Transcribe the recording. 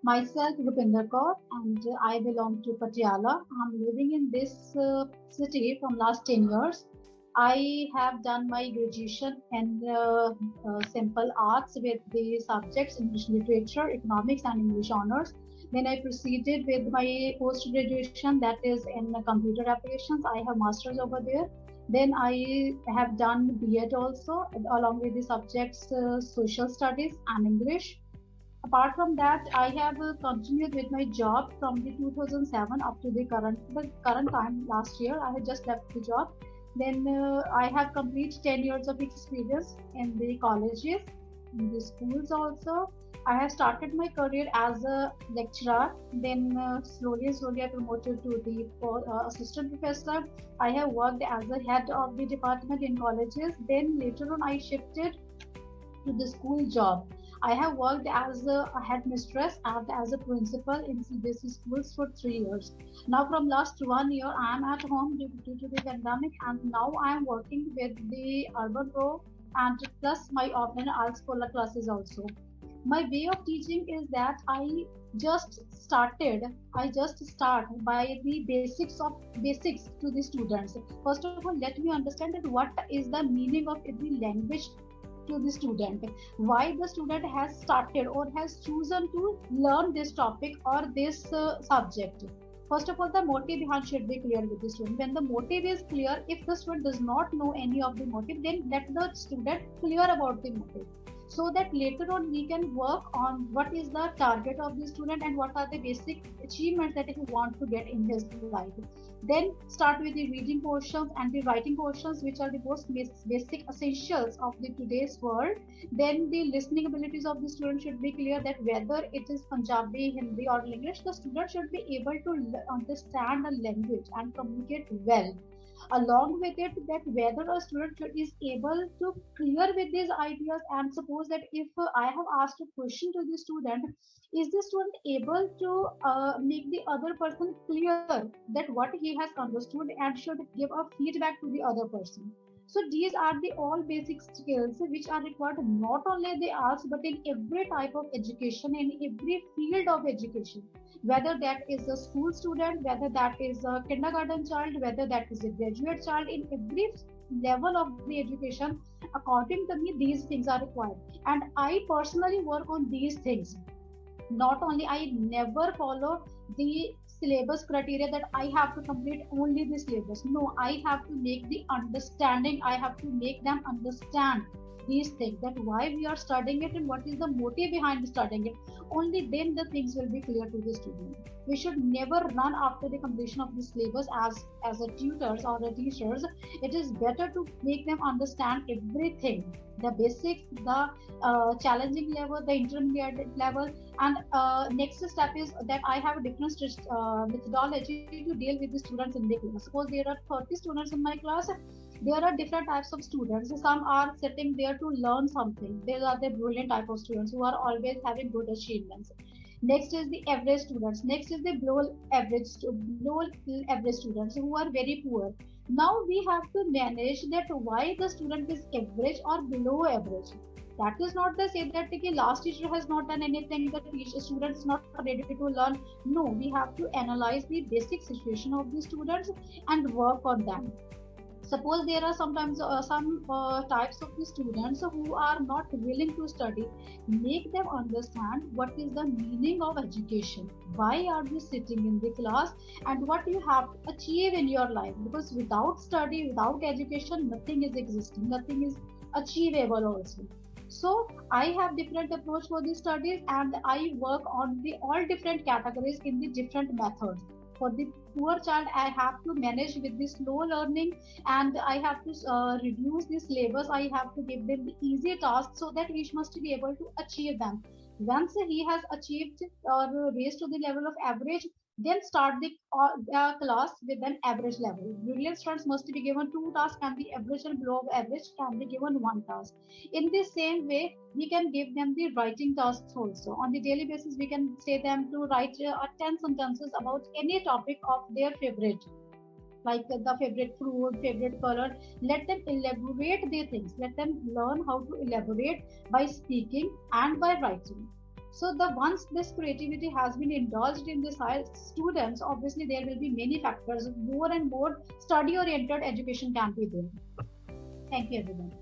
Myself, Rupinder Kaur, and I belong to Patiala. I'm living in this city from last 10 years. I have done my graduation in simple arts with the subjects English literature, economics, and English honors. Then I proceeded with my post graduation, that is in computer applications. I have masters over there. Then I have done B.Ed also, along with the subjects social studies and English. Apart from that, I have continued with my job from the 2007 up to the current time. Last year, I had just left the job. Then I have complete 10 years of experience in the colleges, in the schools also. I have started my career as a lecturer. Then slowly I promoted to the assistant professor. I have worked as a head of the department in colleges. Then later on, I shifted to the school job. I have worked as a headmistress and as a principal in CBSE schools for 3 years. Now, from last 1 year, I am at home due to the pandemic, and now I am working with the Urban Pro and plus my offline art scholar classes also. My way of teaching is that I just start by the basics to the students. First of all, let me understand that what is the meaning of every language to the student, why the student has started or has chosen to learn this topic or this subject. First of all, the motive behind should be clear with the student. When the motive is clear, if the student does not know any of the motive, then let the student clear about the motive, so that later on we can work on what is the target of the student and what are the basic achievements that he want to get in his life. Then start with the reading portions and the writing portions, which are the most basic essentials of the today's world. Then the listening abilities of the student should be clear, that whether it is Punjabi, Hindi, or English, the student should be able to understand a language and communicate well. Along with it, that whether a student is able to clear with these ideas, and suppose that if I have asked a question to the student, is the student able to make the other person clear that what he has understood and should give a feedback to the other person. So these are the all basic skills which are required not only the arts but in every type of education, in every field of education, whether that is a school student, whether that is a kindergarten child, whether that is a graduate child, in every level of the education. According to me, these things are required, and I personally work on these things. Not only I never follow the syllabus criteria that I have to complete only the syllabus. No, I have to make the understanding, I have to make them understand these things, that why we are studying it and what is the motive behind studying it. Only then the things will be clear to the student. We should never run after the completion of the syllabus as a tutors or a teachers. It is better to make them understand everything, the basics, the challenging level, the intermediate level. And next step is that I have a different methodology to deal with the students in the class. Suppose there are 30 students in my class, there are different types of students. Some are sitting there to learn something. These are the brilliant type of students who are always having good achievements. Next is the average students. Next is the below average students who are very poor. Now we have to manage that why the student is average or below average. That is not the say that the last teacher has not done anything, the teacher student is not ready to learn. No, we have to analyze the basic situation of the students and work on them. Suppose there are sometimes some types of the students who are not willing to study. Make them understand what is the meaning of education, why are you sitting in the class, and what you have to achieve in your life, because without study, without education, nothing is existing, nothing is achievable also. So I have different approach for the studies, and I work on the all different categories in the different methods. For the poor child, I have to manage with the slow learning, and I have to reduce the syllabus. I have to give them the easy tasks so that he must be able to achieve them. Once he has achieved or raised to the level of average, then start the class with an average level. Brilliant students must be given two tasks, and the average and below average can be given one task. In the same way, we can give them the writing tasks also. On the daily basis, we can say them to write 10 sentences about any topic of their favorite, like the favorite fruit, favorite color. Let them elaborate their things. Let them learn how to elaborate by speaking and by writing. So the once this creativity has been indulged in the students, obviously there will be many factors. More and more study oriented education can be there. Thank you, everyone.